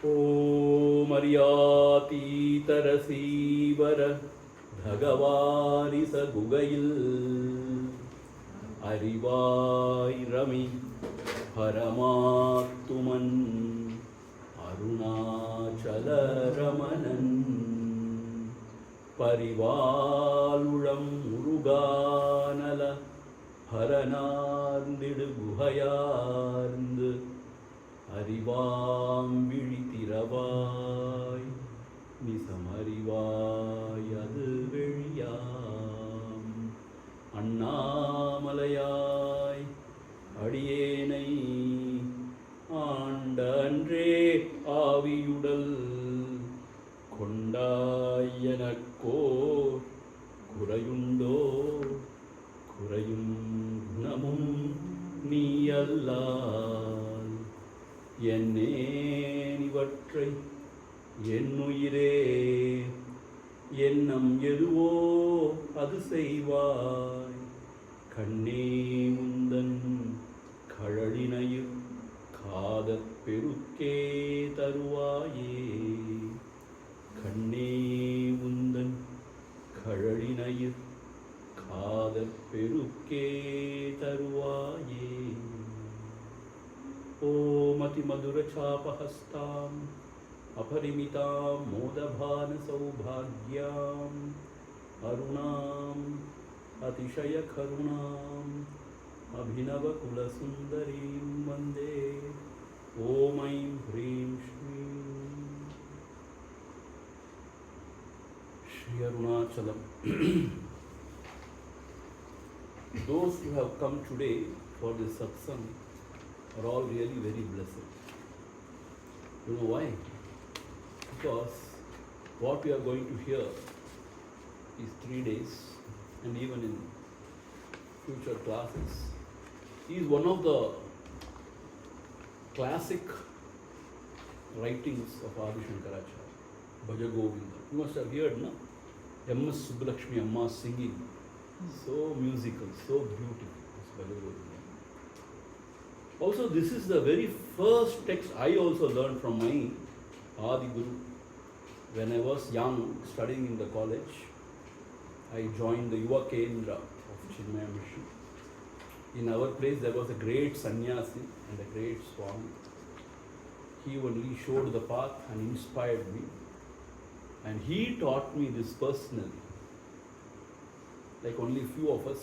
Om Ariyatitarasivara Bhagavarisa Gugayil Arivai Rami Paramatuman Arunachala Ramanan Parivalulam Muruganala Haranandidu Guhayarnd Arivam Vilitiravai Nisamarivai Adu Veliyam Annamalayai Adiyenai Andandre Aviyudal Kondayanakko Kurayundo Kurayum Namum Niyallal என்னேனிவற்றை என்னுயிரே எண்ணம் எதுவோ அது செய்வாய் கண்ணே முந்தன் கழலினையுக் காதற் பெருக்கே தருவாயே கண்ணே முந்தன் கழலினையுக் காதற் பெருக்கே தருவாயே Om Atimadura Chapahastam Aparimitam Modabhana Saubhagyam Arunam Atishaya Karunam Abhinava Kula Sundarim Vande Om Aim Hrim Shrim Shri Arunachalam. Those who have come today for this satsang are all really very blessed. You know why? Because what we are going to hear is 3 days, and even in future classes, he is one of the classic writings of Adi Shankaracharya, Bhaja Govindam. You must have heard, no? M.S. Subbulakshmi Amma singing, so musical, so beautiful. It's Bhaja Govindam. Also, this is the very first text I also learned from my Adi Guru. When I was young, studying in the college, I joined the Yuva Kendra of Chinmaya Mission. In our place, there was a great sannyasi and a great Swami. He only showed the path and inspired me. And he taught me this personally. Like only few of us,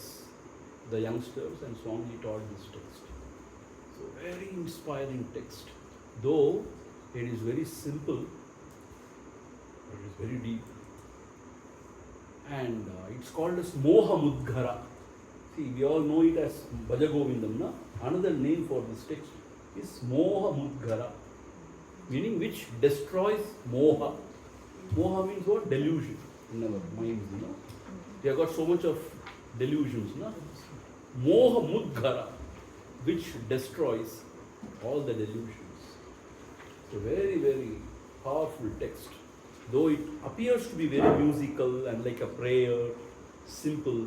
the youngsters, and Swami taught this text. So very inspiring text. Though it is very simple, but it is very deep. And it's called as Moha Mudghara. See, we all know it as Bhaja Govindam, na? Another name for this text is Moha Mudghara, meaning which destroys Moha. Moha means what? Delusion in our minds, you know. We have got so much of delusions, na? Moha Mudghara, which destroys all the delusions. So very, very powerful text. Though it appears to be very musical and like a prayer, simple,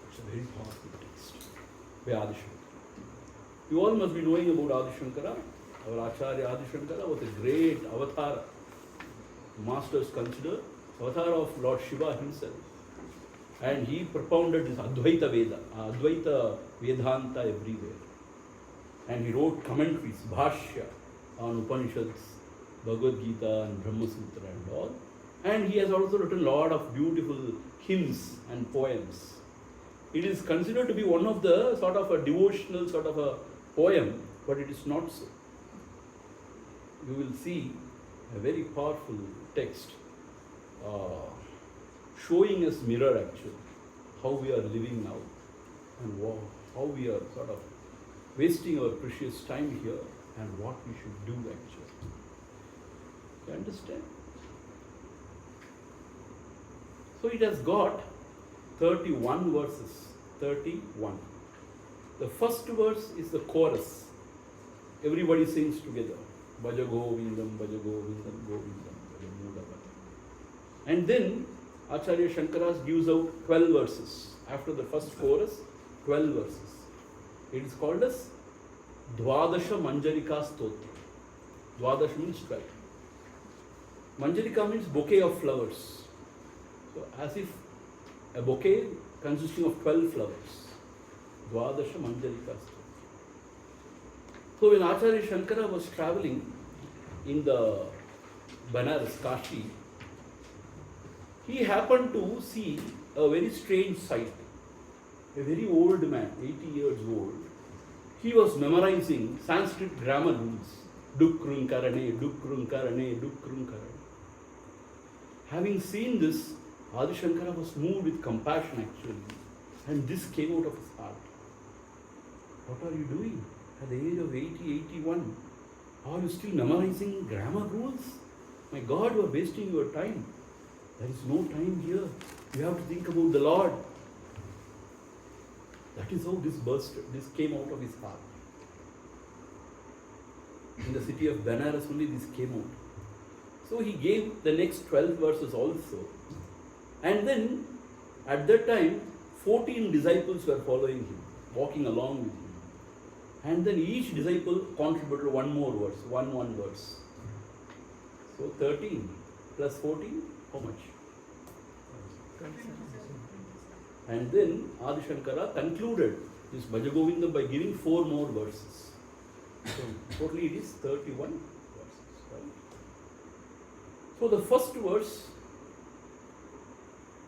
it's a very powerful text by Adi Shankara. You all must be knowing about Adi Shankara. Our Acharya Adi Shankara was a great avatar. Masters consider avatar of Lord Shiva himself. And he propounded this Advaita Veda, Advaita Vedanta everywhere. And he wrote commentaries, Bhashya, on Upanishads, Bhagavad Gita and Brahma Sutra and all. And he has also written a lot of beautiful hymns and poems. It is considered to be one of the sort of a devotional sort of a poem, but it is not so. You will see a very powerful text showing us mirror actually, how we are living now and how we are sort of wasting our precious time here and what we should do actually. You understand? So it has got 31 verses. 31. The first verse is the chorus. Everybody sings together. Bhaja Govindam, Bhaja Govindam, Govindam, Bhaja Mudavata. And then Acharya Shankara gives out 12 verses. After the first chorus, 12 verses. It is called as Dvadasha Manjarika Stotra. Dvadash means 12. Manjarika means bouquet of flowers. So as if a bouquet consisting of 12 flowers. Dvadasha Manjarikas. So when Acharya Shankara was traveling in the Banaras, Kashi, he happened to see a very strange sight. A very old man, 80 years old, he was memorizing Sanskrit grammar rules. Dukrung karane, dukrung karane, dukrung karane. Having seen this, Adi Shankara was moved with compassion actually. And this came out of his heart. What are you doing? At the age of 80, 81, are you still memorizing grammar rules? My God, you are wasting your time. There is no time here. You have to think about the Lord. That is how this came out of his heart. In the city of Banaras only this came out. So he gave the next 12 verses also. And then at that time, 14 disciples were following him, walking along with him. And then each disciple contributed one more verse, one verse. So 13 plus 14, how much? And then Adi Shankara concluded this Bhaja Govindam by giving 4 more verses. So totally it is 31 verses. Right? So the first verse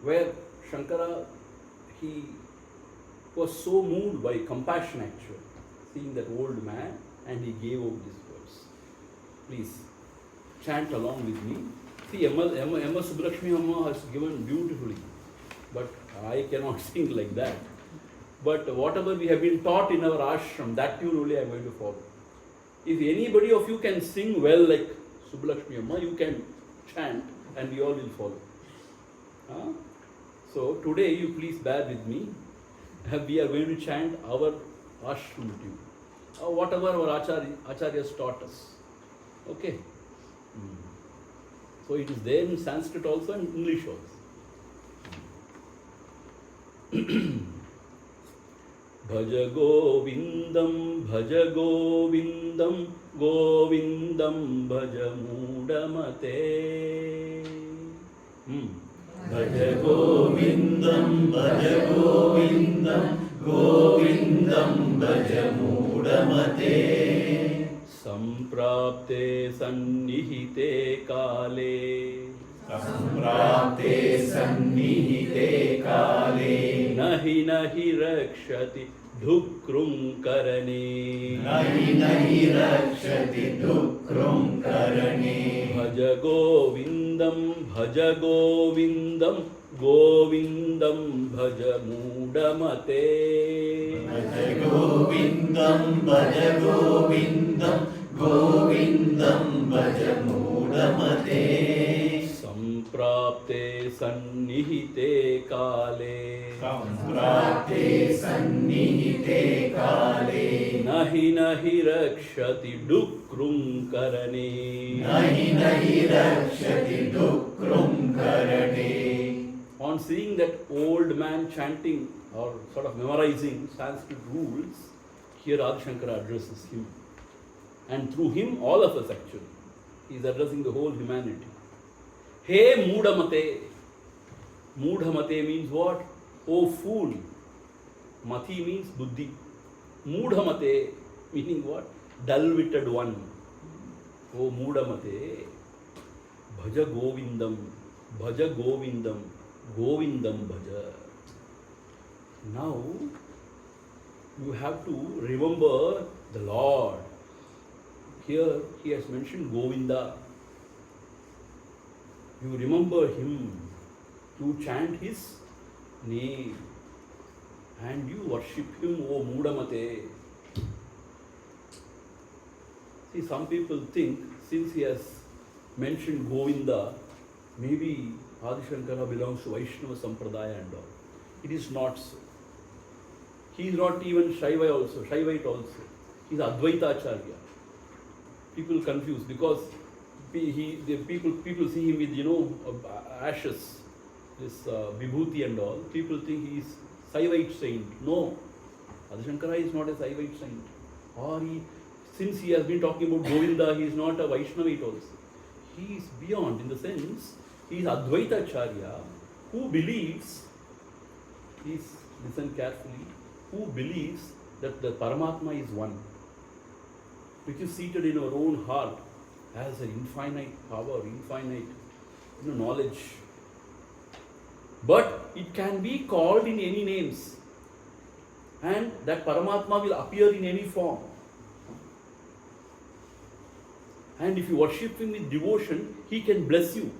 where Shankara, he was so moved by compassion actually, seeing that old man, and he gave out this verse. Please chant along with me. See, Emma Subbulakshmi Amma has given beautifully, but I cannot sing like that. But whatever we have been taught in our ashram, that tune only I am going to follow. If anybody of you can sing well like Subbulakshmi Amma, you can chant and we all will follow. So today you please bear with me. We are going to chant our ashram tune. Whatever our acharyas taught us. Okay? So it is there in Sanskrit also and English also. Bhaja Govindam, Bhaja Govindam, Govindam Bhaja Mudamate. Bhaja Govindam, Bhaja Govindam, Govindam Bhaja Mudamate. Samprapte sannihite kale. Samprapte sannihite kale. Nahi nahi rakshati dhukrum karane. Nahi rakshati dhukrum karane. Bhaja Govindam, Bhaja Govindam, Govindam Bhaja Mudamate. Bhaja Govindam, Bhaja Govindam, Govindam Bhaja Mudamate. Samprapte sannihite kale. Samprapte sannihite kale. Nahi nahi rakshati dukrum karane. Nahi rakshati dukrum karane. On seeing that old man chanting or sort of memorizing Sanskrit rules, here Adi Shankara addresses him. And through him, all of us actually. He is addressing the whole humanity. Hey Mudamate. Mudhamate means what? Oh fool. Mati means buddhi. Mudhamate meaning what? Dull-witted one. Oh Mudamate. Bhaja Govindam. Bhaja Govindam. Govindam Bhaja. Now, you have to remember the Lord. Here he has mentioned Govinda. You remember him. You chant his name. And you worship him, O Mudamate. See, some people think, since he has mentioned Govinda, maybe Adi Shankara belongs to Vaishnava Sampradaya and all. It is not so. He is not even Shaivite also. He is Advaita Acharya. People confuse because people see him with ashes, this vibhuti and all. People think he is Saivite saint. No, Adi Shankara is not a Saivite saint. Or since he has been talking about Govinda, he is not a Vaishnavite also. He is beyond, in the sense, he is Advaita Acharya, who believes, please listen carefully, who believes that the Paramatma is one, which is seated in our own heart as an infinite power, infinite knowledge. But it can be called in any names, and that Paramatma will appear in any form. And if you worship him with devotion, he can bless you.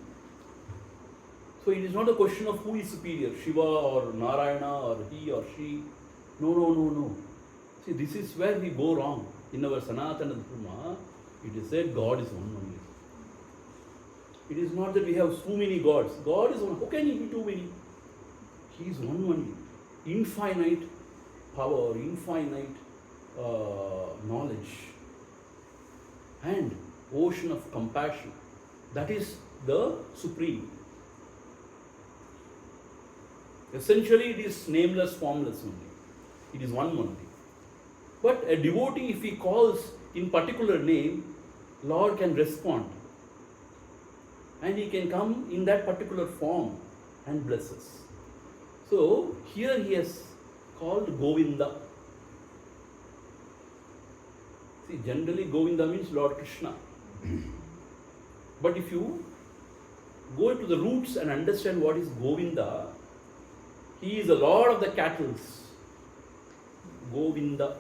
So it is not a question of who is superior, Shiva or Narayana or he or she. No. See, this is where we go wrong. In our Sanatana Dharma, it is said God is one only. It is not that we have so many gods. God is one. How can he be too many? He is one only. Infinite power, infinite knowledge, and ocean of compassion. That is the supreme. Essentially, it is nameless, formless only. It is one only. But a devotee, if he calls in particular name, Lord can respond. And he can come in that particular form and bless us. So, here he has called Govinda. See, generally Govinda means Lord Krishna. But if you go into the roots and understand what is Govinda, he is the Lord of the cattle. Govinda.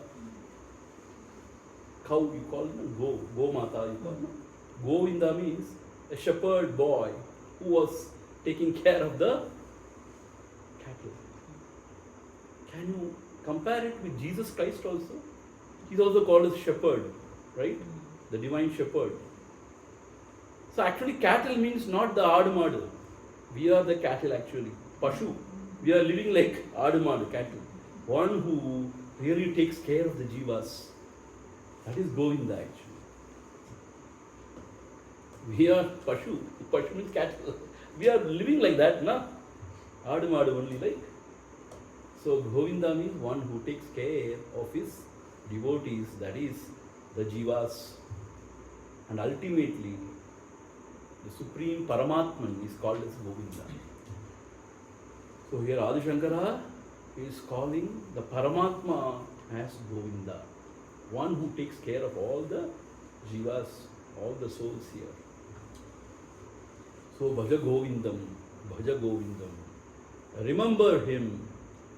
Cow you call him, Go Mata you call him. Govinda means a shepherd boy who was taking care of the cattle. Can you compare it with Jesus Christ also? He's also called as shepherd, right? The divine shepherd. So actually cattle means not the Adamadu. We are the cattle actually. Pashu. We are living like Adamadu, cattle. One who really takes care of the jivas. That is Govinda actually. We are Pashu. Pashu means cattle. We are living like that, na? Adamadu only like. So Govinda means one who takes care of his devotees, that is the jivas. And ultimately, the supreme Paramatman is called as Govinda. So here Adi Shankara is calling the Paramatma as Govinda, one who takes care of all the jivas, all the souls here. So Bhaja Govindam, Bhaja Govindam. Remember him,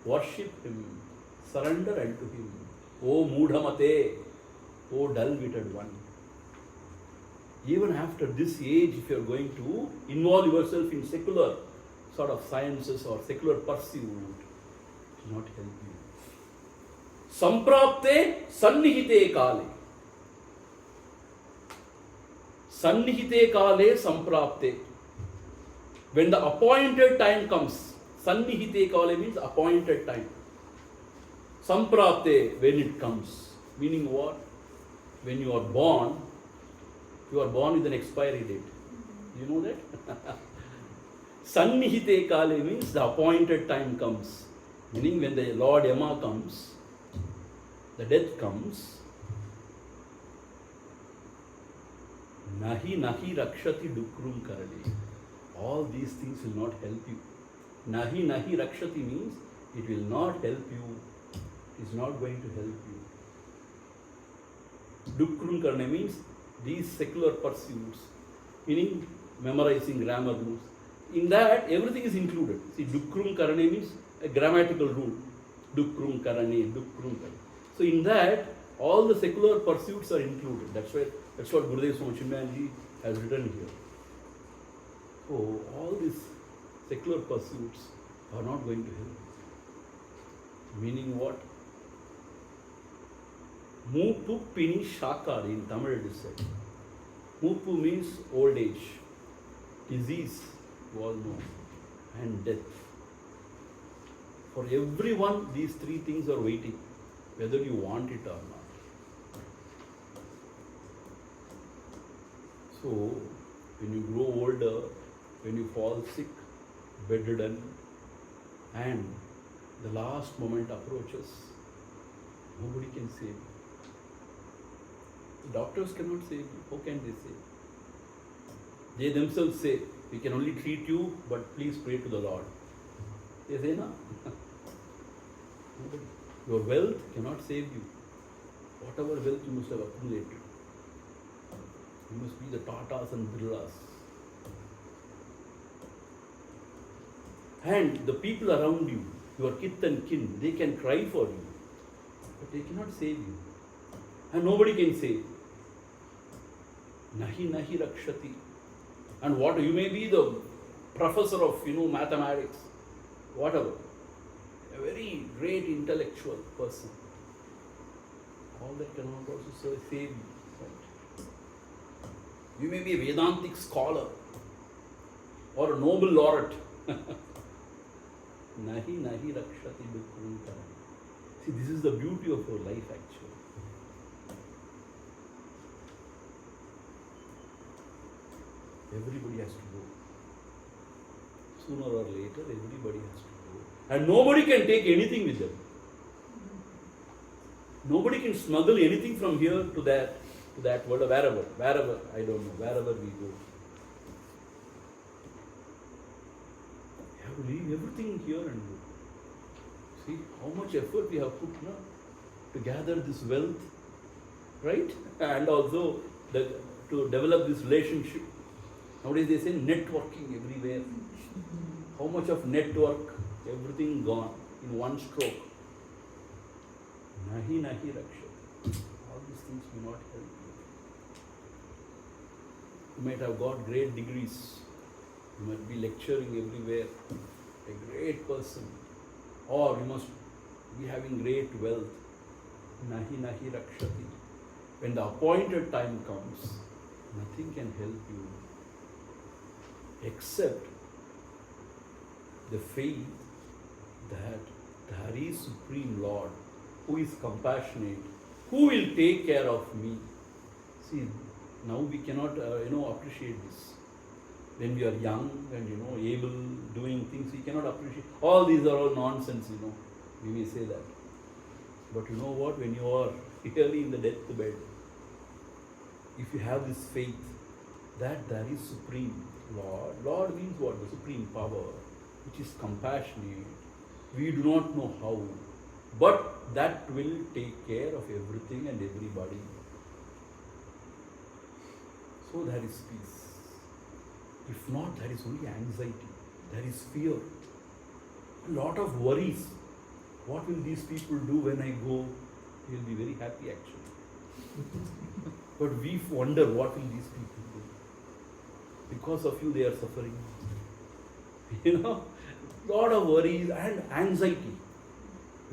worship him, surrender unto him. O Mudhamate, O dull-witted one. Even after this age, if you are going to involve yourself in secular sort of sciences or secular pursuit, it will not help you. Samprapte sannihite kale. Sannihite kale samprapte. When the appointed time comes, sannihite kale means appointed time. Samprapte, when it comes. Meaning what? When you are born with an expiry date. You know that? Sannihite kale means the appointed time comes. Meaning when the Lord Yama comes, the death comes. Nahi rakshati dukrum karale. All these things will not help you. Nahi rakshati means it will not help you. It is not going to help you. Dukrum karane means these secular pursuits, meaning memorizing grammar rules. In that, everything is included. See, dukrum karane means a grammatical rule. Dukrum karane. So in that, all the secular pursuits are included. That's what Gurudev Swami Chinmayanji has written here. So all these secular pursuits are not going to help. Meaning what? Muppu pini shakar, in Tamil it is said. Muppu means old age, disease, you all know, and death. For everyone, these three things are waiting, whether you want it or not. So, when you grow older, when you fall sick, bedridden, and the last moment approaches, nobody can save you. The doctors cannot save you. How can they save you? They themselves say, we can only treat you, but please pray to the Lord. They say, no. Your wealth cannot save you. Whatever wealth you must have accumulated. You must be the Tatas and Birlas. And the people around you, your kith and kin, they can cry for you, but they cannot save you. And nobody can say, Nahi Nahi Rakshati. And what, you may be the professor of, mathematics, whatever, a very great intellectual person. All that cannot also save you. Right? You may be a Vedantic scholar or a Nobel laureate. Nahi Nahi Rakshati Dukkham. See, this is the beauty of your life actually. Everybody has to go. Sooner or later, everybody has to go. And nobody can take anything with them. Nobody can smuggle anything from here to that world, wherever, I don't know, wherever we go. You have to leave everything here and go. See how much effort we have put now to gather this wealth, right? And also to develop this relationship. Nowadays they say networking everywhere. How much of network, everything gone in one stroke. Nahi Nahi Rakshati. All these things will not help you. You might have got great degrees. You might be lecturing everywhere. A great person. Or you must be having great wealth. Nahi Nahi Rakshati. When the appointed time comes, nothing can help you except the faith that there is Supreme Lord who is compassionate, who will take care of me. See, now we cannot, appreciate this. When we are young and, able, doing things, we cannot appreciate. All these are all nonsense, we may say that. But you know what? When you are really in the deathbed, if you have this faith that there is Supreme Lord, Lord means what? The Supreme Power, which is compassionate. We do not know how, but that will take care of everything and everybody. So there is peace. If not, there is only anxiety, there is fear, a lot of worries. What will these people do when I go? They will be very happy actually. But we wonder, what will these people do? Because of you they are suffering. Lot of worries and anxiety.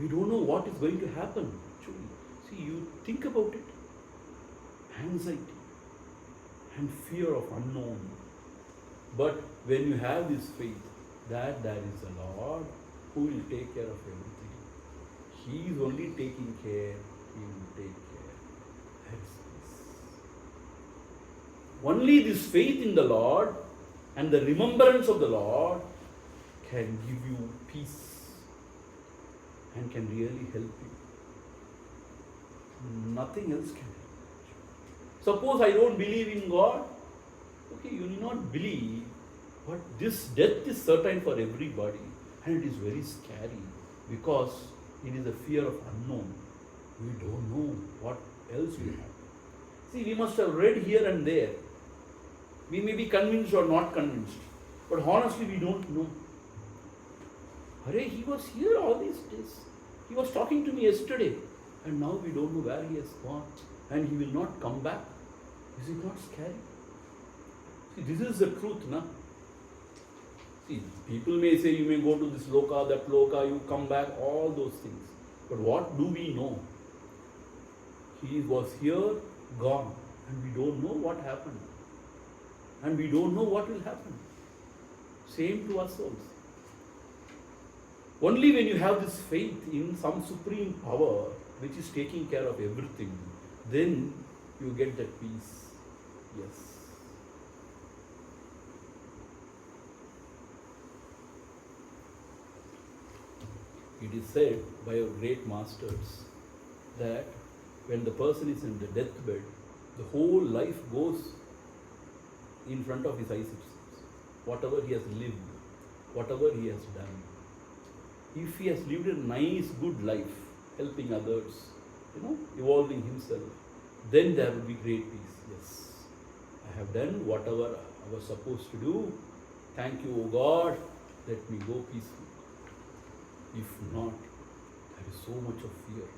We don't know what is going to happen actually. See, you think about it. Anxiety and fear of unknown. But when you have this faith that there is a Lord who will take care of everything, He is only taking care, He will take care. That's this. Only this faith in the Lord and the remembrance of the Lord can give you peace and can really help you. Nothing else can help you. Suppose I don't believe in God. Okay, you need not believe, but this death is certain for everybody, and it is very scary because it is a fear of unknown. We don't know what else will happen. See, we must have read here and there. We may be convinced or not convinced, but honestly we don't know. Hare, he was here all these days. He was talking to me yesterday, and now we don't know where he has gone, and he will not come back. Is it not scary? See, this is the truth, na? See, people may say you may go to this loka, that loka, you come back, all those things. But what do we know? He was here, gone, and we don't know what happened. And we don't know what will happen. Same to us also. Only when you have this faith in some supreme power which is taking care of everything, then you get that peace. Yes. It is said by our great masters that when the person is in the deathbed, the whole life goes in front of his eyes, it seems. Whatever he has lived, whatever he has done. If he has lived a nice, good life, helping others, evolving himself, then there will be great peace. Yes, I have done whatever I was supposed to do. Thank you, O God. Let me go peacefully. If not, there is so much of fear.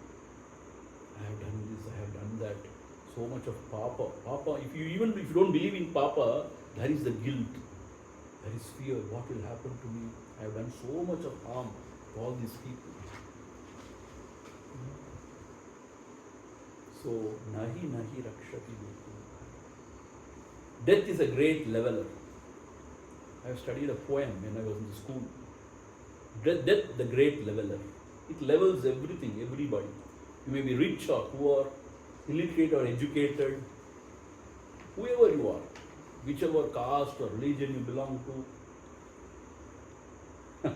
I have done this, I have done that. So much of papa. Papa, if you don't believe in papa, there is the guilt. There is fear. What will happen to me? I have done so much of harm to all these people. So, nahi nahi rakshati dukkam. Death is a great leveler. I have studied a poem when I was in the school. Death, the great leveler. It levels everything, everybody. You may be rich or poor, illiterate or educated, whoever you are, whichever caste or religion you belong to.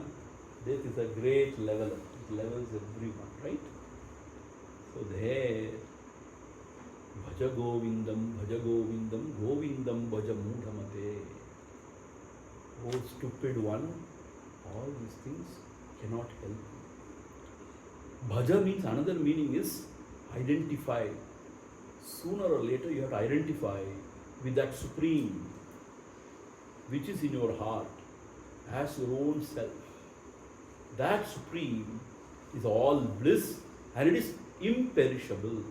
Death is a great leveler. It levels everyone, right? So there, Bhaja Govindam, Govindam Bhaja Mudhamate. Oh stupid one, all these things cannot help you. Bhaja means, another meaning is identify. Sooner or later you have to identify with that Supreme which is in your heart as your own self. That Supreme is all bliss and it is imperishable.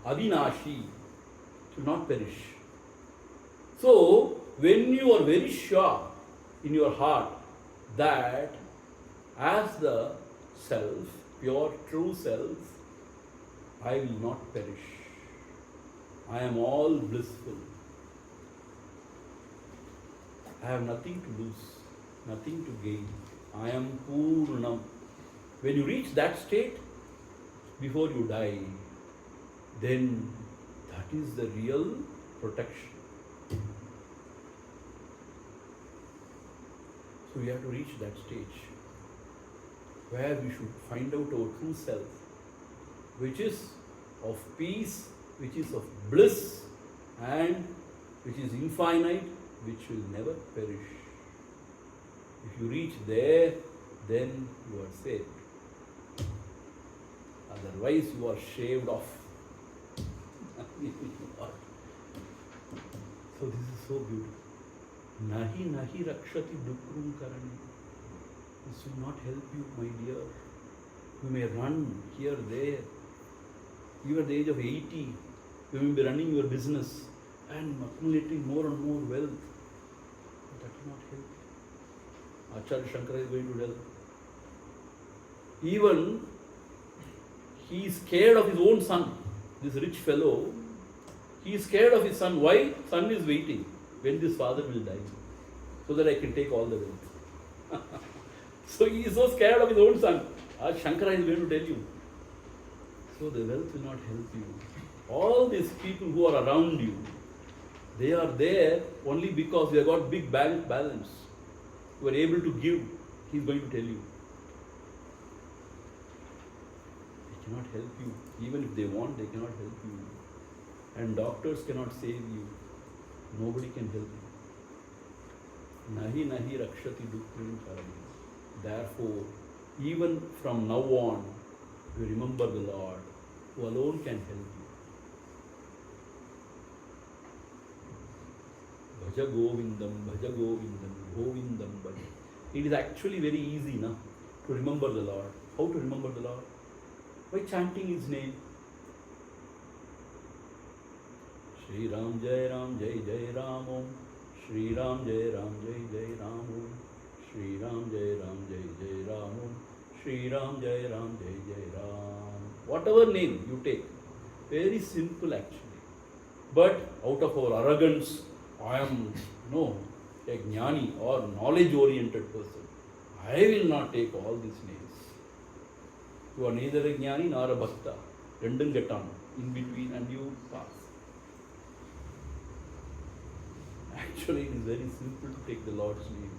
Avinashi, it will not perish. So, when you are very sure in your heart that as the self, pure true self, I will not perish. I am all blissful. I have nothing to lose, nothing to gain. I am Purnam. When you reach that state, before you die, then that is the real protection. So we have to reach that stage where we should find out our true self, which is of peace, which is of bliss, and which is infinite, which will never perish. If you reach there, then you are saved. Otherwise, you are shaved off. So this is so beautiful. Nahi nahi rakshati dukkam karani. This will not help you, my dear. You may run here, there. You are at the age of 80. You may be running your business and accumulating more and more wealth. But that will not help you. Acharya Shankara is going to tell. Even he is scared of his own son. This rich fellow, he is scared of his son. Why? Son is waiting when this father will die, so that I can take all the wealth. So he is so scared of his own son. As Shankara is going to tell you. So the wealth will not help you. All these people who are around you, they are there only because they have got big bank balance. You are able to give. He is going to tell you. They cannot help you. Even if they want, they cannot help you. And doctors cannot save you. Nobody can help you. Nahi nahi rakshati dukkam karani. Therefore, even from now on, you remember the Lord, who alone can help you. Bhaja Govindam, Govindam Bhaja. It is actually very easy now to remember the Lord. How to remember the Lord? By chanting His name. Shri Ram Jai Ram Jai Jai Ram Om. Shri Ram Jai Ram Jai Jai Ram Om. Shri Ram Jai Ram Jai Jai Ram Om. Shri Ram Jai Ram Jai Jai Ram. Whatever name you take, very simple actually. But out of our arrogance, I am a jnani or knowledge-oriented person. I will not take all these names. You are neither a jnani nor a bhakta. Rendum gettan in between and you pass. Actually, it is very simple to take the Lord's name.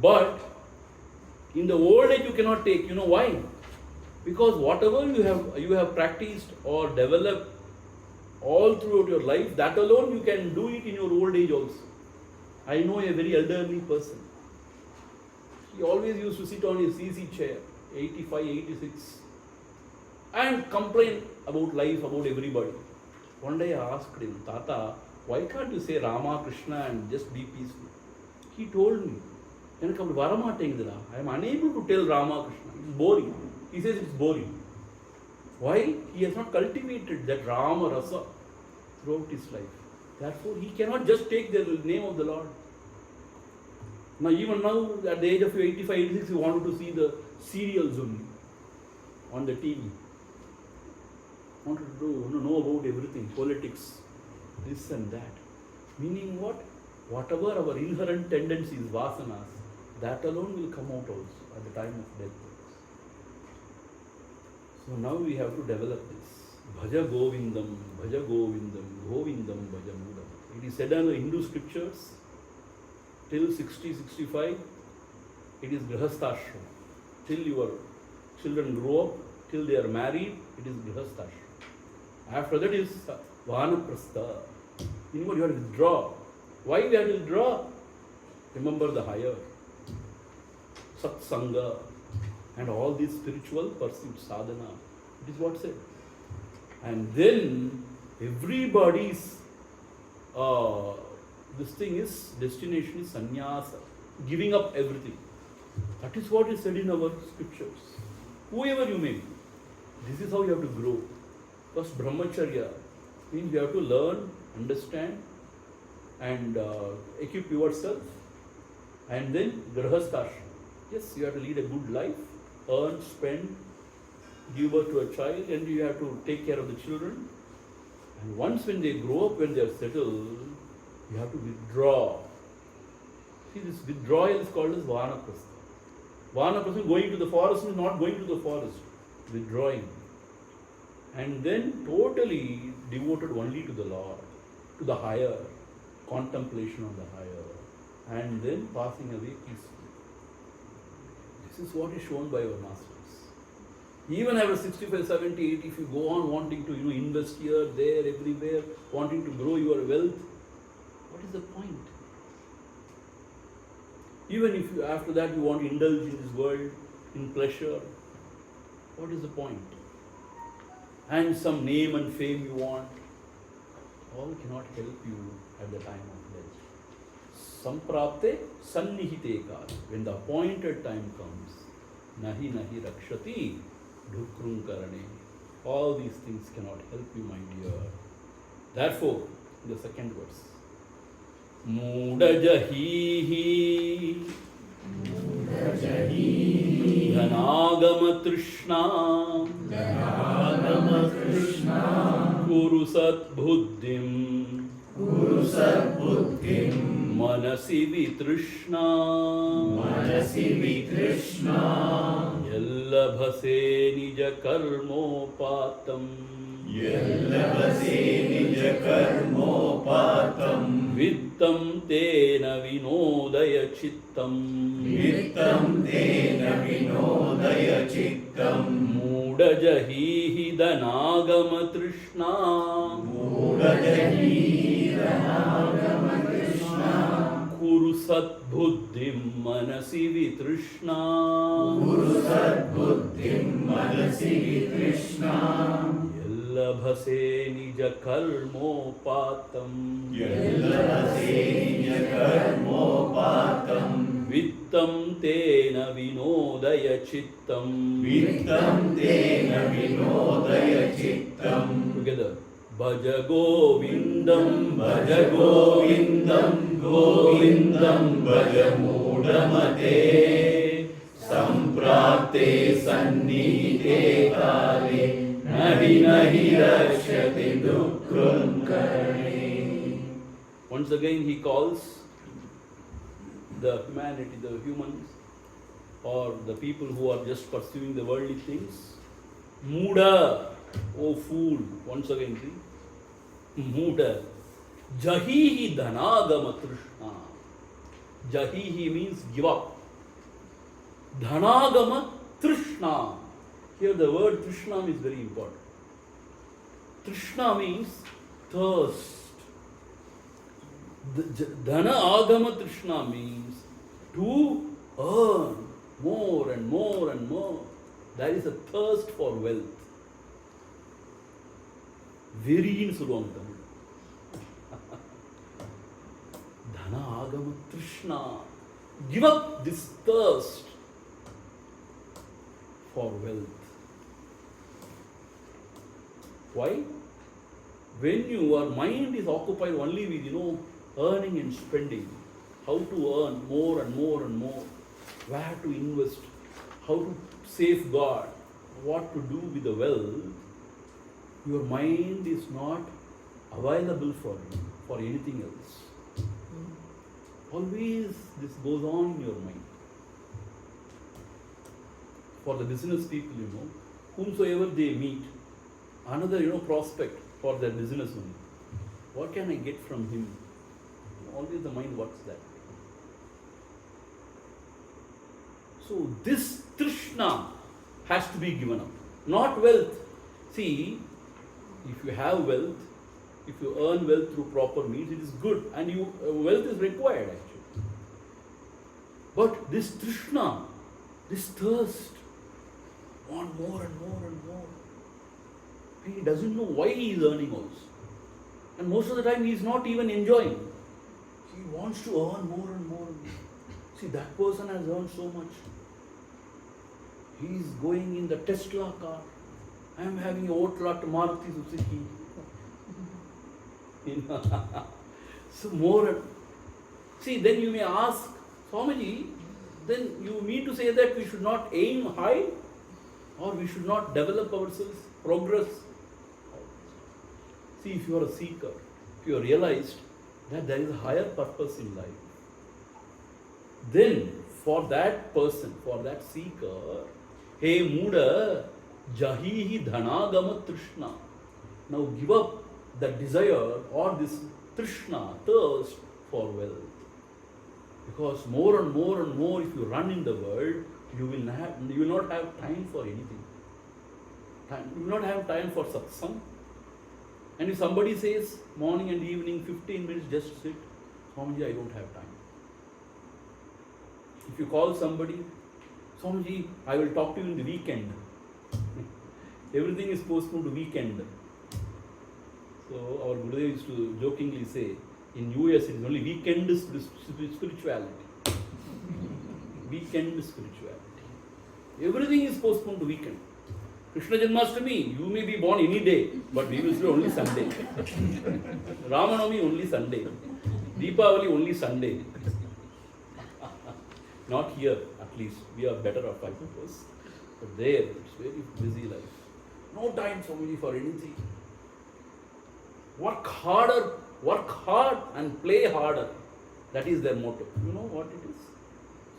But in the old age you cannot take. You know why? Because whatever you have practiced or developed all throughout your life, that alone you can do it in your old age also. I know a very elderly person. He always used to sit on his easy chair, 85, 86, and complain about life, about everybody. One day I asked him, Tata, why can't you say Rama, Krishna and just be peaceful? He told me, I am unable to tell Rama, Krishna. It's boring. He says it's boring. Why? He has not cultivated that Rama Rasa throughout his life. Therefore, he cannot just take the name of the Lord. Now, even now, at the age of 85, 86, you wanted to see the serials only on the TV. Wanted to know about everything, politics, this and that. Meaning what? Whatever our inherent tendencies, vasanas, that alone will come out also at the time of death. So now we have to develop this. Bhaja Govindam, Bhaja Govindam, Govindam Bhaja Mudam. It is said in the Hindu scriptures, till 60, 65, it is Grihasthashram. Till your children grow up, till they are married, it is Grihasthashram. After that is Vanaprastha. You have to withdraw. Why we have to withdraw? Remember the higher. Satsanga and all these spiritual pursuits, sadhana. It is what said. And then everybody's this thing is, destination is sannyasa, giving up everything. That is what is said in our scriptures. Whoever you may be, this is how you have to grow. First, brahmacharya means you have to learn, understand, and equip yourself. And then grihasthashram. Yes, you have to lead a good life, earn, spend, give birth to a child, and you have to take care of the children. And once when they grow up, when they are settled, you have to withdraw. See, this withdrawal is called as Vanaprastha. Vanaprastha, going to the forest, is not going to the forest, withdrawing. And then totally devoted only to the Lord, to the higher, contemplation on the higher, and then passing away peacefully. This is what is shown by our masters. Even after 65, 70, 80, if you go on wanting to invest here, there, everywhere, wanting to grow your wealth, what is the point? Even if you, after that you want to indulge in this world, in pleasure, what is the point? And some name and fame you want, all cannot help you at the time of death. Samprapte sannihite kala. When the appointed time comes, nahi nahi rakshati dhukrum karane. All these things cannot help you, my dear. Therefore, in the second verse, Mudajahihi Dhanagama Trishna Kuru Sat Buddhim Manasi Vitrishna Yallabhase Nija Karmopatam Vittam Tena Vinodaya Chittam Mudajahihi Dhanagama Trishna Kuru Sat Buddhim Manasi Vitrishna Yallabhase Nija Karmopatam Vittam Tena Vinodaya Chittam Together. Bhaja Govindam, Bhaja Govindam, Govindam Bhaja Mudamate Samprapte Sannihite Kale Nahi Nahi Rakshati Dukrum Karane. Once again he calls the humanity, the humans, or the people who are just pursuing the worldly things, Muda, oh fool, once again see. Muda. Jahihi Dhanagama Trishna. Jahihi means give up. Dhanagama Trishna. Here the word Trishna is very important. Trishna means thirst. Dhana agama trishna means to earn more and more and more. There is a thirst for wealth. Veriன்னு சொல்லுவாங்க Tamil. Dhana agama trishna. Give up this thirst for wealth. Why? When your mind is occupied only with, earning and spending, how to earn more and more and more, where to invest, how to safeguard, what to do with the wealth, your mind is not available for you, for anything else. Always this goes on in your mind. For the business people, whomsoever they meet, another, prospect for their business only. What can I get from him? Always the mind works that way. So this trishna has to be given up. Not wealth. See, if you have wealth, if you earn wealth through proper means, it is good, and wealth is required actually. But this trishna, this thirst, want more and more and more. He doesn't know why he is earning also. And most of the time he is not even enjoying. He wants to earn more and more and more. See, that person has earned so much. He is going in the Tesla car. I am having a Oatlat Maruti Suzuki. So more. See, then you may ask, Swamiji, then you mean to say that we should not aim high? Or we should not develop ourselves, progress? See, if you are a seeker, if you have realized that there is a higher purpose in life, then for that person, for that seeker, hey Muda, Jahihi Dhanagama Trishna. Now give up the desire or this Trishna, thirst for wealth. Because more and more and more, if you run in the world, you will not have time for anything. You will not have time for satsang. And if somebody says morning and evening 15 minutes just sit, Swamiji, I don't have time. If you call somebody, Swamiji, I will talk to you in the weekend. Everything is postponed to weekend. So our Gurudev used to jokingly say, in US it is only weekend spirituality. Weekend spirituality. Everything is postponed to weekend. Krishna Janmashtami, you may be born any day, but we will say only Sunday. Ramanavami only Sunday. Deepavali only Sunday. Not here, at least. We are better off, I suppose. But there, it's very busy life. No time for anything. Work hard and play harder. That is their motto. You know what it is?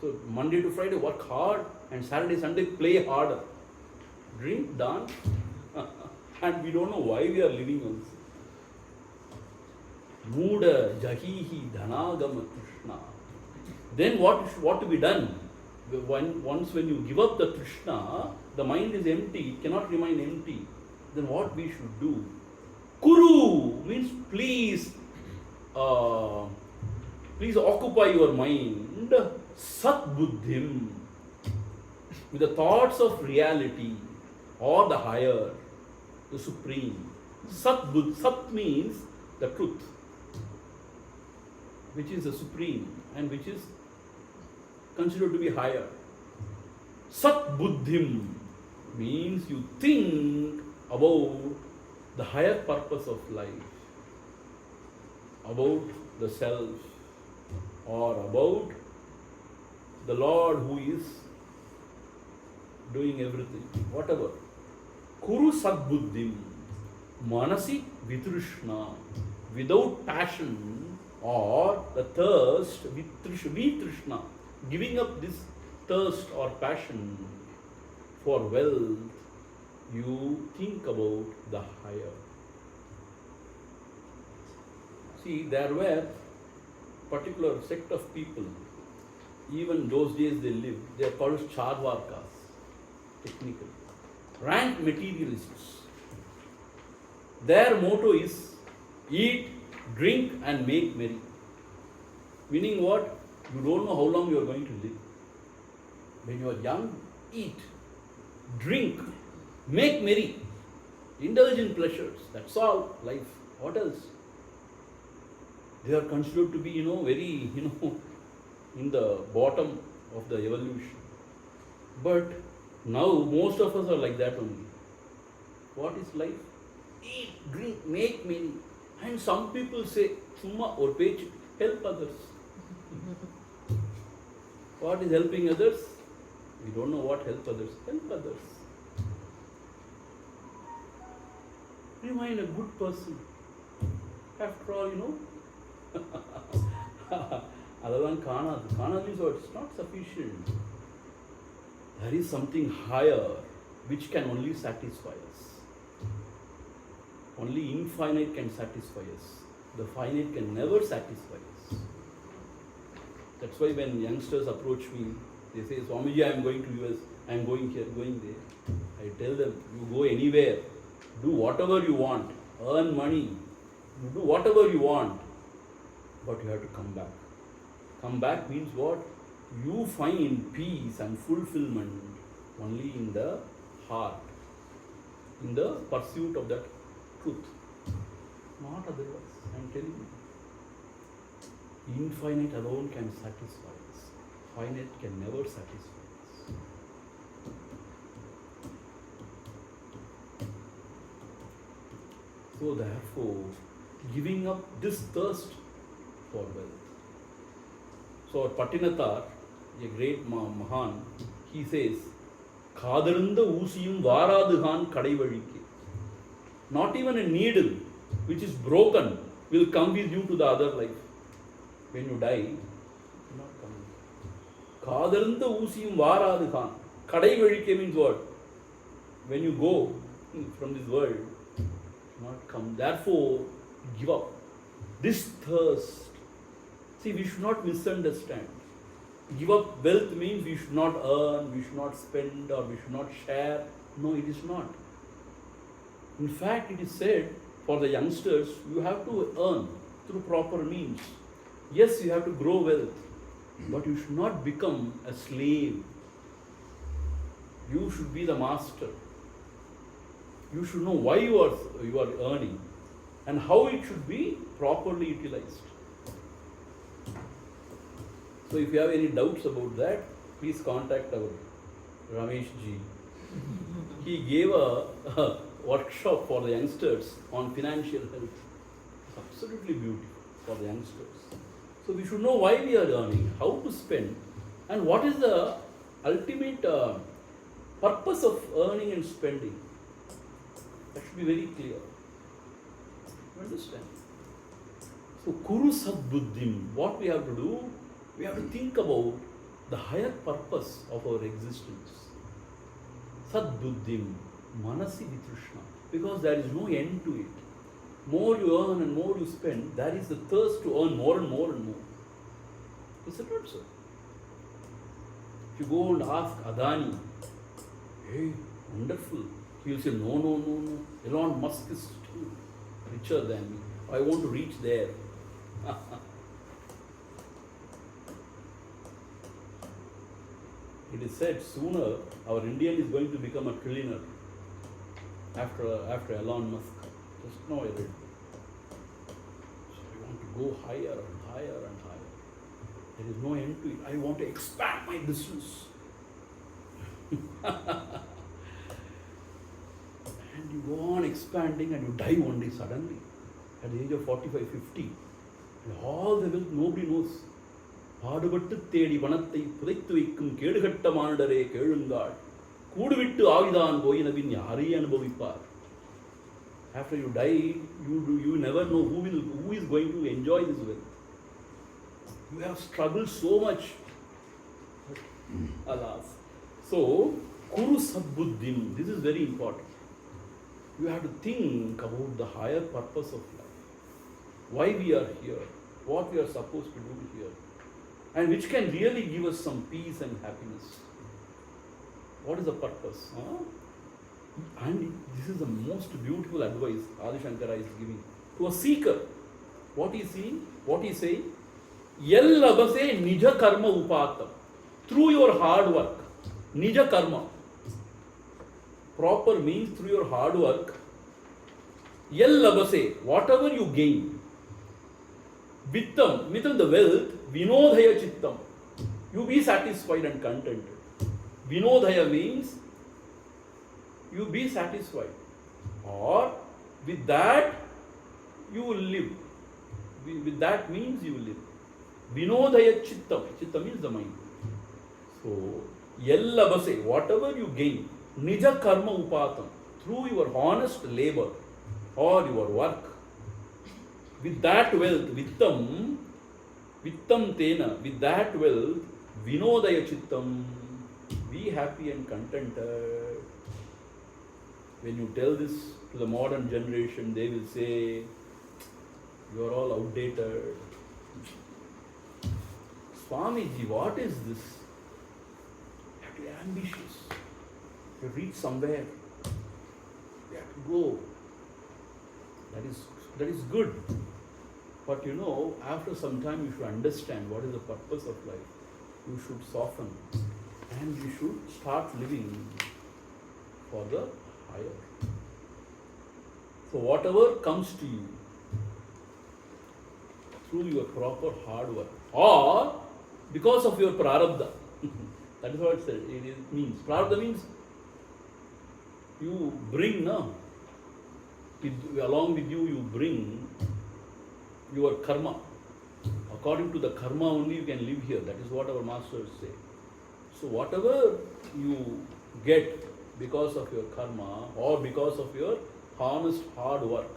So Monday to Friday, work hard, and Saturday, Sunday, play harder. Drink, dance, and we don't know why we are living also. Muda Jahihi Dhanagama Trishna. Then what to be done? Once when you give up the Trishna, the mind is empty, it cannot remain empty. Then what we should do? Kuru means please occupy your mind Sat Buddhim with the thoughts of reality or the higher, the supreme. Sat means the truth, which is the supreme and which is considered to be higher. Sat Buddhim means you think about the higher purpose of life, about the self, or about the Lord who is doing everything, whatever. Kuru Sadbuddhim, Manasi Vitrishna, without passion or the thirst, Vitrishna, giving up this thirst or passion for wealth, you think about the higher. See, there were particular sect of people, even those days they lived, they are called Charvakas, technically. Rank materialists. Their motto is eat, drink and make merry. Meaning what? You don't know how long you are going to live. When you are young, eat, drink, make merry, indulge in pleasures. That's all life. What else? They are considered to be, very, in the bottom of the evolution. But now most of us are like that only. What is life? Eat, drink, make merry. And some people say, Summa or page, help others. What is helping others? We don't know what help others. Help others. Remain a good person. After all, other than Kana means what? It's not sufficient. There is something higher which can only satisfy us. Only infinite can satisfy us. The finite can never satisfy us. That's why when youngsters approach me, they say, Swamiji, I am going to US, I am going here, going there. I tell them, you go anywhere, do whatever you want, earn money, you do whatever you want, but you have to come back. Come back means what? You find peace and fulfillment only in the heart, in the pursuit of that truth. Not otherwise, I am telling you. Infinite alone can satisfy us. Finite can never satisfy us. So therefore, giving up this thirst for wealth. So Patinathar, a great Mahan, he says, Kadaranda Usiyum Varadhan Kadaivalike. Not even a needle which is broken will come with you to the other life. When you die, not coming. Kadaranda Usiyum Varadhan. Kadaivalike means what? When you go from this world, not come. Therefore, give up. This thirst. See, we should not misunderstand. Give up wealth means we should not earn, we should not spend, or we should not share. No, it is not. In fact, it is said for the youngsters, you have to earn through proper means. Yes, you have to grow wealth, but you should not become a slave. You should be the master. You should know why you are earning and how it should be properly utilized. So if you have any doubts about that, please contact our Ramesh ji. He gave a workshop for the youngsters on financial health. Absolutely beautiful for the youngsters. So we should know why we are earning, how to spend, and what is the ultimate purpose of earning and spending. That should be very clear. You understand? So Kuru Sadbuddhim, what we have to do, we have to think about the higher purpose of our existence. Sadbuddhim, Manasi Vitrushna, because there is no end to it. More you earn and more you spend, there is the thirst to earn more and more and more. Is it not so? If you go and ask Adani, hey, wonderful, he will say, no. Elon Musk is still richer than me. I want to reach there. It is said sooner our Indian is going to become a trillionaire after Elon Musk. Just now I read. So I want to go higher and higher and higher. There is no end to it. I want to expand my business. And you go on expanding and you die one day suddenly at the age of 45, 50. And all the wealth nobody knows. பாடுபட்டு தேடி வனத்தை புதைத்து வைக்கும் கேடுகட்ட மானிடரே கேளுங்காள் கூடுவிட்டு ஆவிதான் போயினவின் யாரே அனுபவிப்பார். After you die, you never know who is going to enjoy this wealth. You have struggled so much, but alas. So, Kuru Sadbuddhim, this is very important. You have to think about the higher purpose of life. Why we are here, what we are supposed to do here, and which can really give us some peace and happiness. What is the purpose? And this is the most beautiful advice Adi Shankara is giving to a seeker. What he is saying? Yel labase nija karma upatam. Through your hard work. Nija karma. Proper means through your hard work. Yel labase, whatever you gain. Vittam, the wealth, vinodhaya chittam. You be satisfied and contented. Vinodhaya means you be satisfied. Or with that you will live. With that means you will live. Vinodhaya chittam. Chittam means the mind. So, yellabase, whatever you gain, nija karma upatam, through your honest labor or your work, with that wealth, vittam tena, with that wealth, vinodaya chittam, be happy and contented. When you tell this to the modern generation, they will say, you are all outdated. Swamiji, what is this? You have to be ambitious. You have to reach somewhere. You have to go. That is good. But you know, after some time you should understand what is the purpose of life. You should soften and you should start living for the higher. So whatever comes to you through your proper hard work or because of your prarabdha, that is what it means. Prarabdha means you bring, no? Along with you bring your karma. According to the karma only you can live here. That is what our masters say. So whatever you get because of your karma or because of your honest hard work,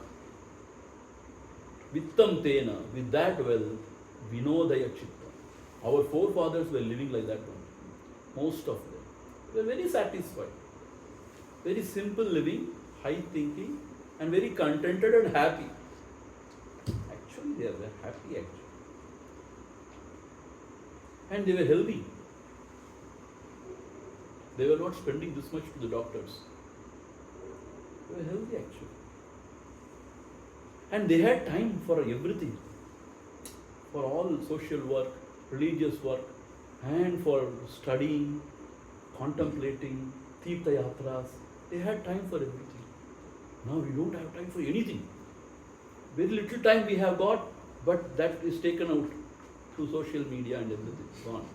vittam tena, with that wealth, vinodaya chitta. Our forefathers were living like that one. Most of them. They were very satisfied. Very simple living, high thinking, and very contented and happy. Actually, they were happy actually. And they were healthy. They were not spending this much to the doctors. They were healthy actually. And they had time for everything. For all social work, religious work, and for studying, contemplating, tirtha yatras. They had time for everything. Now we don't have time for anything. Very little time we have got, but that is taken out through social media and everything. Gone.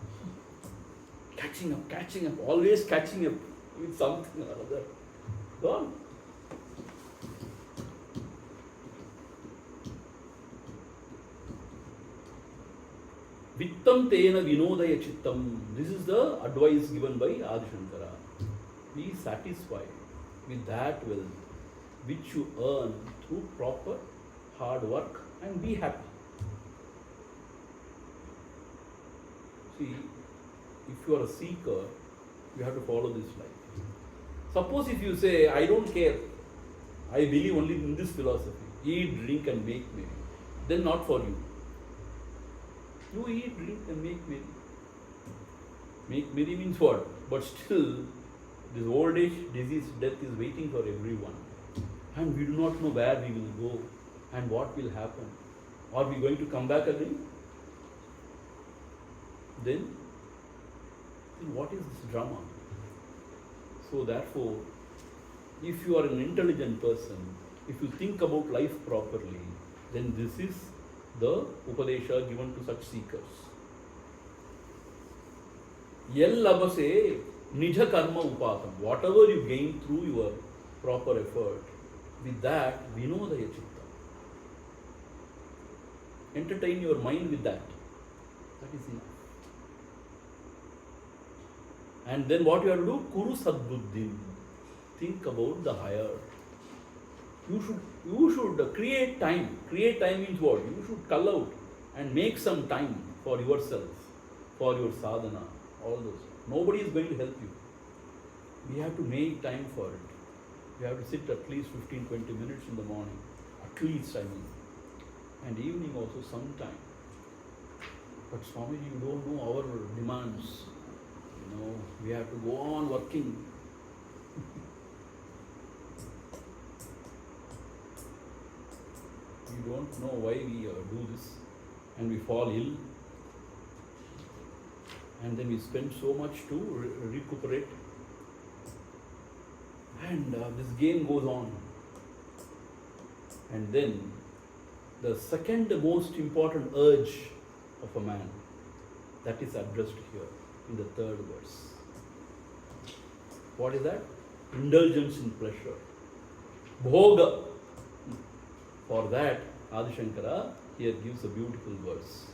Catching up, always catching up with something or other. Gone. Vittam tena vinodaya chittam. This is the advice given by Adi Shankara. Be satisfied with that wealth which you earn through proper hard work and be happy. See, if you are a seeker, you have to follow this life. Suppose if you say, I don't care, I believe only in this philosophy, eat, drink and make merry, then not for you. You eat, drink and make merry. Make merry means what? But still, this old age, disease, death is waiting for everyone. And we do not know where we will go and what will happen. Are we going to come back again? Then what is this drama? So therefore, if you are an intelligent person, if you think about life properly, then this is the Upadesha given to such seekers. Yel labase nija karma upatam. Whatever you gain through your proper effort, with that, vinodaya chitta. Entertain your mind with that. That is enough. And then what you have to do? Kuru sadbuddhim. Think about the higher. You should create time. Create time means what? You should cull out and make some time for yourself, for your sadhana, all those. Nobody is going to help you. We have to make time for it. We have to sit at least 15-20 minutes in the morning. At least, I mean. And evening also sometime. But Swami, you don't know our demands. You know, we have to go on working. We don't know why we do this and we fall ill And then we spend so much to recuperate. And this game goes on. And then the second most important urge of a man, that is addressed here in the third verse. What is that? Indulgence in pleasure. Bhoga. For that, Adi Shankara here gives a beautiful verse.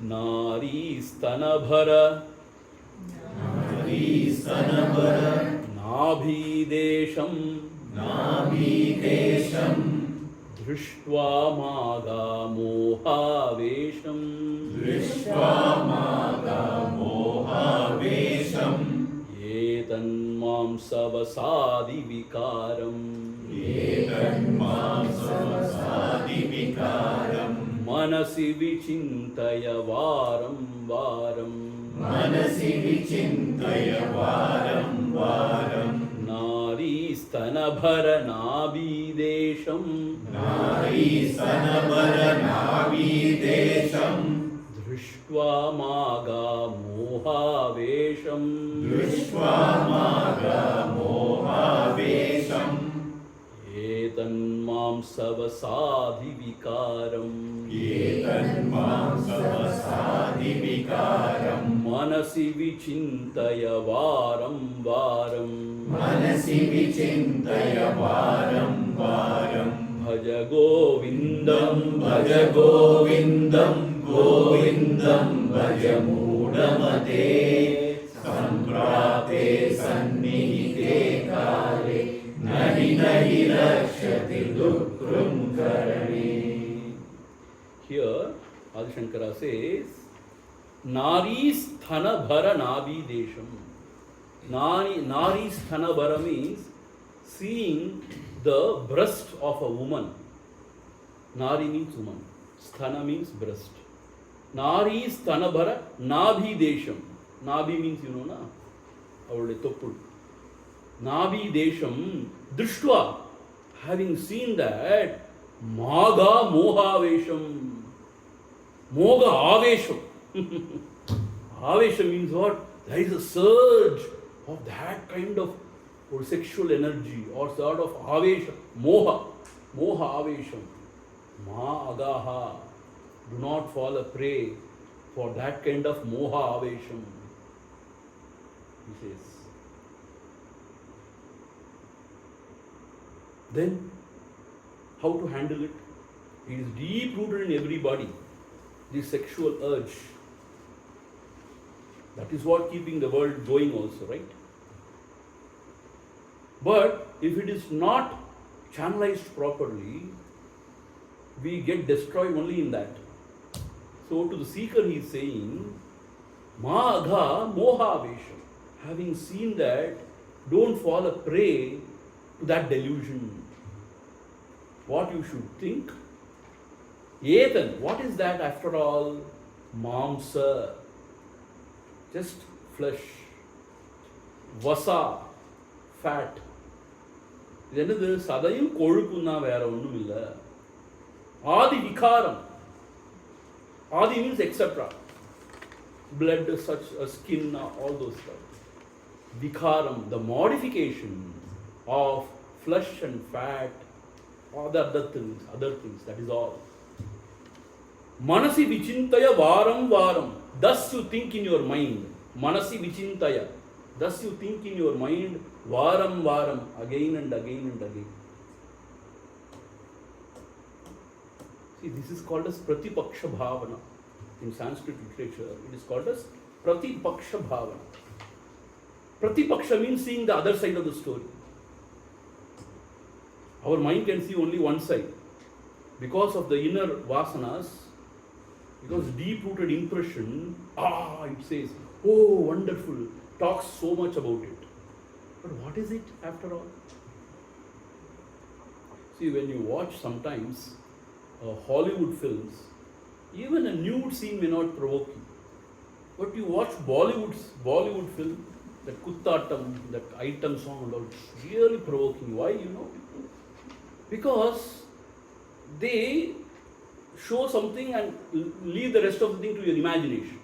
Nari stanabhara Nari stanabhara Nabhidesham Nabhidesham Drishtva maga mohavesham Drishtva maga mohavesham Etanmam savasadi vikaram Etanmam savasadi vikaram Manasi vichintaya varam varam Manasi vichintaya varam varam Nari stanabhara nabhidesham Nari stanabhara nabhidesham Drishtva maga mohavesham Drishtva maga mohavesham Etanmam savasadi vikaram Etanmam savasadi vikaram Manasi vichintaya varam varam Manasi vichintaya varam varam Bhaja Govindam Bhaja Govindam Govindam Bhaja Mudamate Samprate Sannihite Kale Nahi nahi rakshati dukrum karane. Here, Adi Shankara says, Nari sthana bhara nabi desham. Nari sthana bhara means seeing the breast of a woman. Nari means woman. Sthana means breast. Nari sthana bhara nabi desham. Nabi means, you know, na? Avade toppul. Nabi desham drishtva. Having seen that, maga mohavesham. Moga avesham. Avesham means what? There is a surge of that kind of sexual energy or sort of avesham. Moha avesham. Ma agaha. Do not fall a prey for that kind of moha avesham. He says. Then, how to handle it? It is deep rooted in everybody. This sexual urge. That is what keeping the world going also, right? But if it is not channelized properly, we get destroyed only in that. So to the seeker he is saying, Magha moha vesham. Having seen that, don't fall a prey to that delusion. What you should think? Etan, what is that after all? Mamsa, just flesh. Vasa, fat. This is sadayam kodupunna vera onnum illa. Adi vikaram. Adi means etc. Blood, such skin, all those stuff. Vikaram, the modification of flesh and fat, other things, that is all. Manasi vichintaya varam varam. Thus you think in your mind. Manasi vichintaya. Thus you think in your mind varam varam, again and again and again. See, this is called as pratipaksha bhavana. In Sanskrit literature, it is called as pratipaksha bhavana. Pratipaksha means seeing the other side of the story. Our mind can see only one side. Because of the inner vasanas, because deep-rooted impression, it says, oh, wonderful, talks so much about it. But what is it after all? See, when you watch sometimes Hollywood films, even a nude scene may not provoke you. But you watch Bollywood film, that Kuttatam, that item song and all, it's really provoking. Why, you know? Because they show something and leave the rest of the thing to your imagination.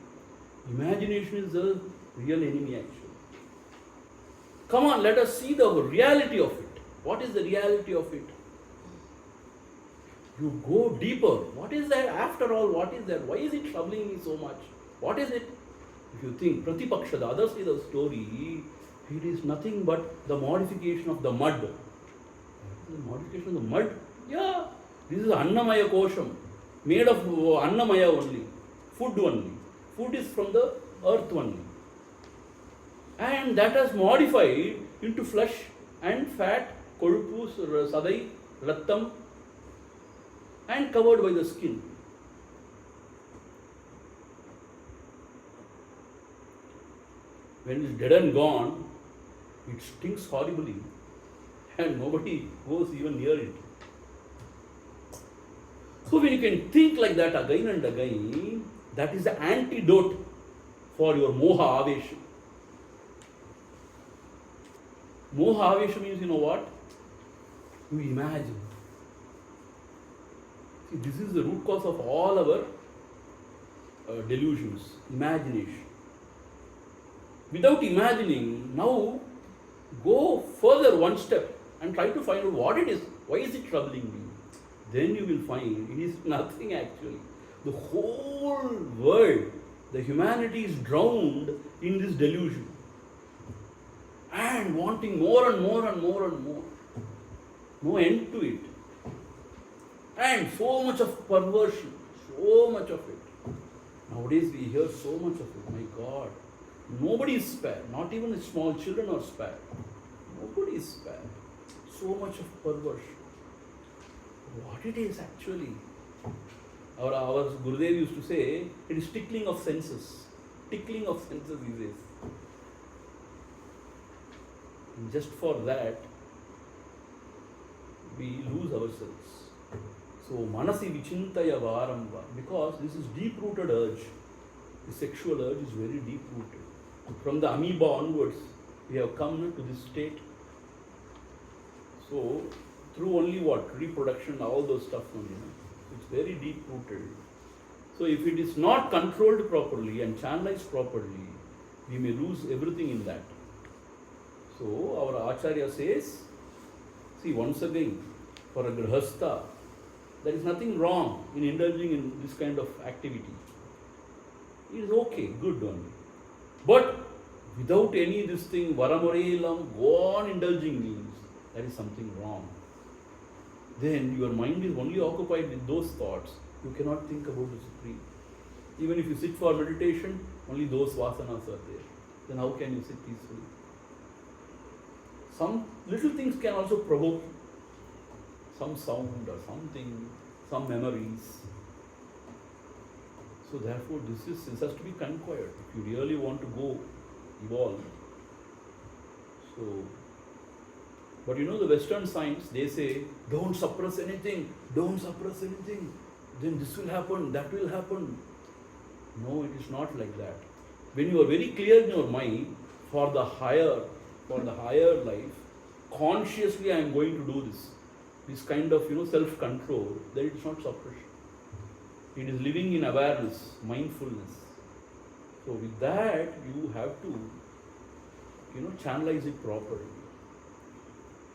Imagination is the real enemy actually. Come on, let us see the reality of it. What is the reality of it? You go deeper. What is that after all? What is that? Why is it troubling me so much? What is it? If you think, Pratipaksha, the other side of the story, it is nothing but the modification of the mud. The modification of the mud? Yeah. This is Annamaya Kosham, made of Annamaya only, food only. Food is from the earth only. And that has modified into flesh and fat, Kolpu, Sadai, Rattam, and covered by the skin. When it's dead and gone, it stinks horribly and nobody goes even near it. So when you can think like that again and again, that is the antidote for your moha avesha. Moha avesha means, you know what? You imagine. See, this is the root cause of all our delusions, imagination. Without imagining, now go further one step and try to find out what it is. Why is it troubling me? Then you will find it is nothing actually. The whole world, the humanity is drowned in this delusion and wanting more and more and more and more. No end to it. And so much of perversion, so much of it. Nowadays we hear so much of it. My God. Nobody is spared. Not even the small children are spared. Nobody is spared. So much of perversion. What it is actually? Our Gurudev used to say, it is tickling of senses. Tickling of senses, he says. And just for that, we lose ourselves. So, manasi vichintaya varamba, because this is deep-rooted urge. The sexual urge is very deep-rooted. From the amoeba onwards, we have come to this state. So, through only what? Reproduction, all those stuff only. It's very deep-rooted. So, if it is not controlled properly and channelized properly, we may lose everything in that. So, our Acharya says, see, once again, for a grihastha, there is nothing wrong in indulging in this kind of activity. It is okay, good one. But without any this thing, varamurelam, go on indulging means there is something wrong. Then your mind is only occupied with those thoughts. You cannot think about the Supreme. Even if you sit for meditation, only those vasanas are there. Then how can you sit peacefully? Some little things can also provoke some sound or something, some memories. So therefore this has to be conquered if you really want to go evolve. So, but you know the Western science, they say, don't suppress anything, don't suppress anything, then this will happen, that will happen. No, it is not like that. When you are very clear in your mind for the higher life, consciously I am going to do this kind of self-control, then it is not suppression. It is living in awareness, mindfulness. So with that, you have to, channelize it properly.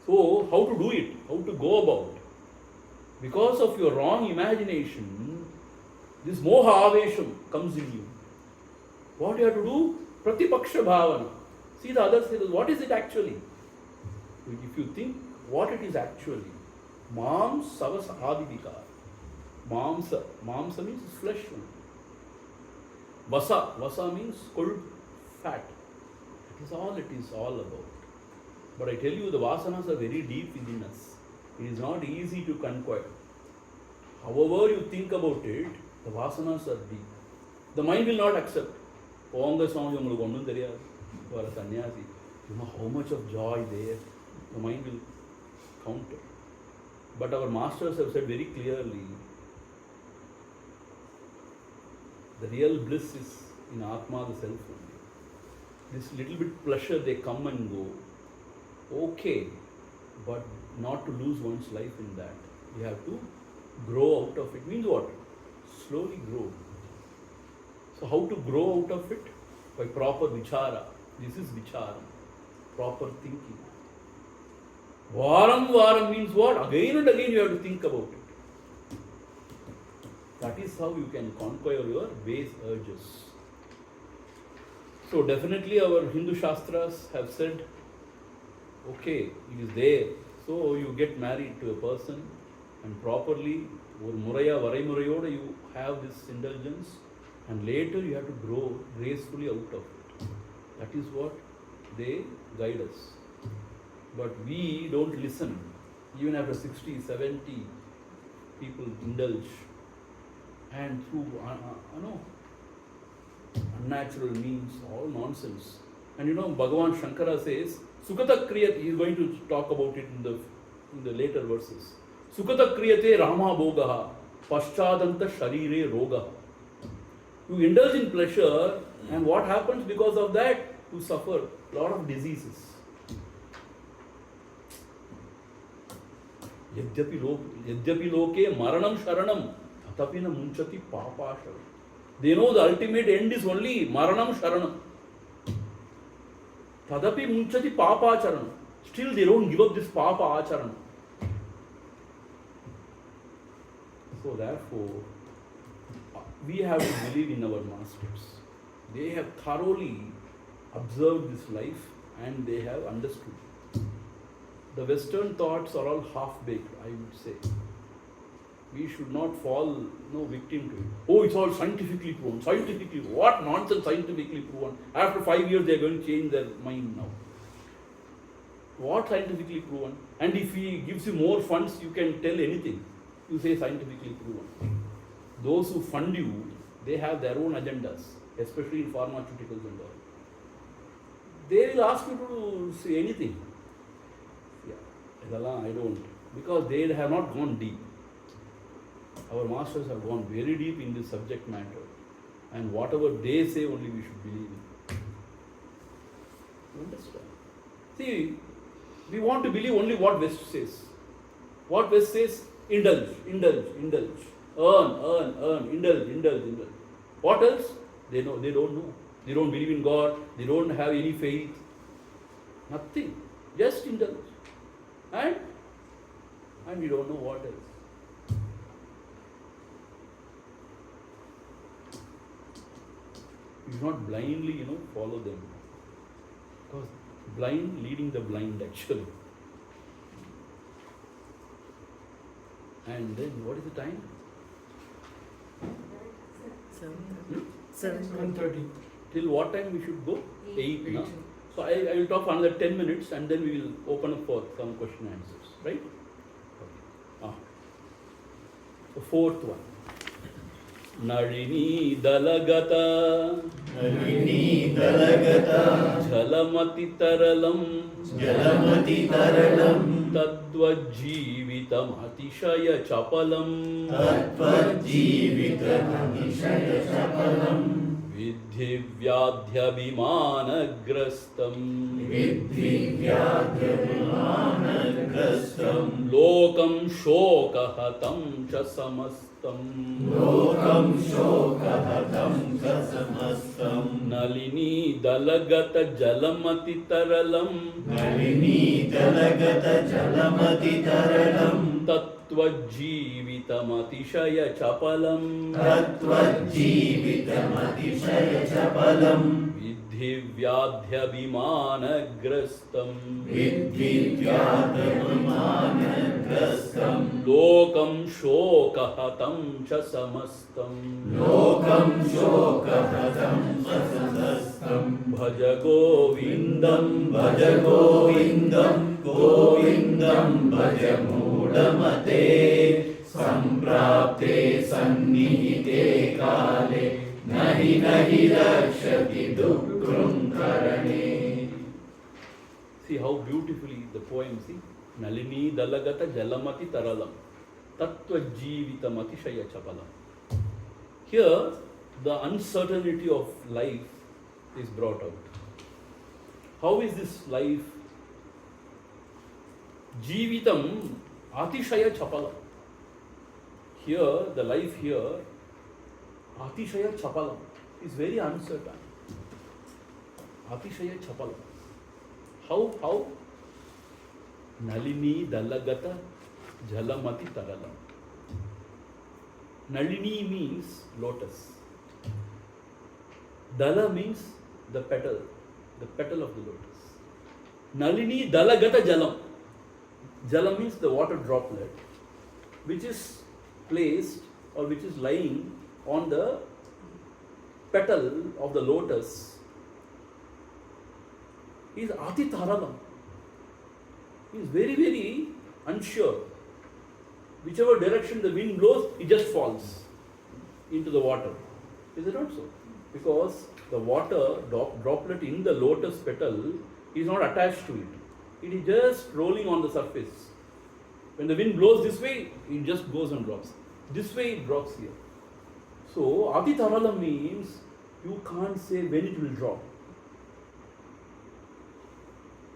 So how to do it? How to go about? Because of your wrong imagination, this moha avesham comes in you. What you have to do? Pratipaksha bhavana. See the other side, what is it actually? If you think what it is actually, mam savas adivikar. Mamsa means flesh. Vasa means cold fat. That is all it is all about. But I tell you, the vasanas are very deep within us. It is not easy to conquer. However you think about it, the vasanas are deep. The mind will not accept. Ponga Swami ungalukku onnum theriyadu. You are a sannyasi. You know how much of joy there. The mind will counter. But our masters have said very clearly, the real bliss is in Atma, the self only. This little bit pleasure, they come and go. Okay, but not to lose one's life in that. You have to grow out of it. Means what? Slowly grow. So how to grow out of it? By proper vichara. This is vichara. Proper thinking. Varam means what? Again and again you have to think about it. That is how you can conquer your base urges. So definitely our Hindu Shastras have said, okay, it is there. So you get married to a person and properly, you have this indulgence, and later you have to grow gracefully out of it. That is what they guide us. But we don't listen. Even after 60, 70, people indulge. And through unnatural means, all nonsense. And Bhagavan Shankara says, Sukata Kriyate, he is going to talk about it in the later verses. Sukata Kriyate Rama Bhogaha, Paschadanta Sharire Rogaha. You indulge in pleasure, and what happens because of that? You suffer a lot of diseases. Yadyapi loke maranam sharanam, tatapina munchati papasharam. They know the ultimate end is only maranam sharanam. Tadapi munchati papacharanam. Still they don't give up this papa acharanam. So therefore, we have to believe in our masters. They have thoroughly observed this life and they have understood. The Western thoughts are all half-baked, I would say. We should not fall victim to it. Oh, it's all scientifically proven. Scientifically, what nonsense scientifically proven? After 5 years, they are going to change their mind now. What scientifically proven? And if he gives you more funds, you can tell anything. You say scientifically proven. Those who fund you, they have their own agendas, especially in pharmaceuticals and all. They will ask you to say anything. Yeah, I don't. Because they have not gone deep. Our masters have gone very deep in this subject matter. And whatever they say, only we should believe in. You understand? See, we want to believe only what West says. What West says? Indulge, indulge, indulge. Earn, indulge. What else? They don't know. They don't believe in God. They don't have any faith. Nothing. Just indulge. And we don't know what else. You should not blindly, follow them. Because blind leading the blind actually. And then what is the time? 7:30. Till what time we should go? 8. No? So I will talk for another 10 minutes and then we will open up for some question and answers. Right? Okay. The fourth one. Narini Dalagata Jalamati Taralam Tadvajivitam Atishaya Chapalam Vidhi Vyadhyabhimanagrastam Lokam Shokahatam cha samastam Nalini Dalagata Jalamati Taralam Tattvajivitam Atishaya Chapalam Vidhi Vyadhyabhimanagrastam Lokam Shokahatam cha samastam Bhaja Govindam Bhaja Mudamate Samprapte Sannihite Kale Nahi Rakshati Dukrum Karane. See how beautifully the poem, see? Nalini Dalagata Jalamati Taralam Tattva Jivitam Atishaya Chapalam. Here, the uncertainty of life is brought out. How is this life? Jivitam Atishaya Chapalam. Here, the life here, Atishaya Chapalam. is very uncertain. Atishaya Chapala. How? Nalini Dalagata Jalamati Taralam. Nalini means lotus. Dala means the petal of the lotus. Nalini Dalagata Jalam. Jalam means the water droplet, which is placed or which is lying on the petal of the lotus, is Ati Taralam. He is very, very unsure. Whichever direction the wind blows, it just falls into the water. Is it not so? Because the water droplet in the lotus petal is not attached to it. It is just rolling on the surface. When the wind blows this way, it just goes and drops. This way, it drops here. So, Ati Taralam means you can't say when it will drop.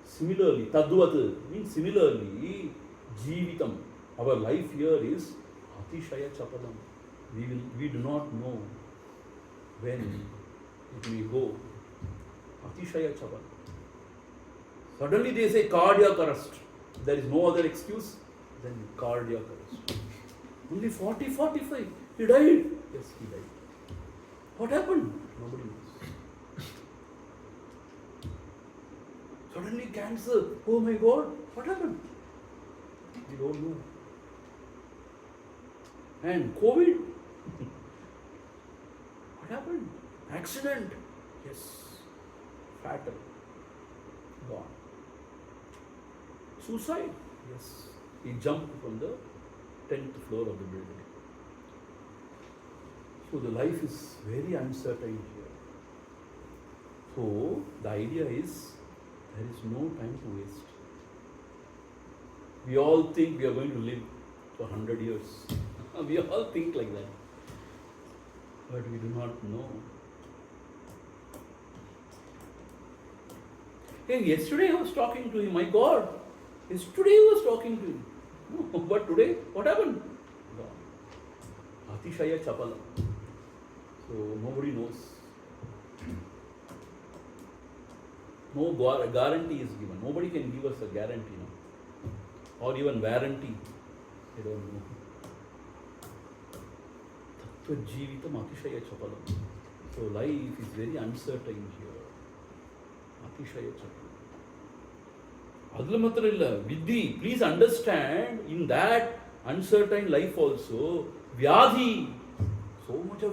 Similarly, Tadvat means similarly, Jeevitam, our life here is Atishaya Chapalam. We do not know when it may go. Atishaya Chapalam. Suddenly they say cardiac arrest. There is no other excuse than cardiac arrest. Only 40, 45. He died. Yes, he died. What happened? Nobody knows. Suddenly cancer. Oh my God, what happened? We don't know. And COVID. What happened? Accident. Yes. Fatal. Gone. Suicide. Yes. He jumped from the 10th floor of the building. So the life is very uncertain here. So the idea is there is no time to waste. We all think we are going to live for 100 years. We all think like that. But we do not know. Hey, yesterday I was talking to him. My God, yesterday I was talking to him. No, but today, what happened? Gone. Atishaya Chapala. So nobody knows. No guarantee is given. Nobody can give us a guarantee now. Or even warranty. I don't know. Tattva Jeevitam Atishaya Chapalam. So life is very uncertain here. Atishaya Chapalam. Adla matra illa. Vidya, please understand, in that uncertain life also, Vyadhi, so much of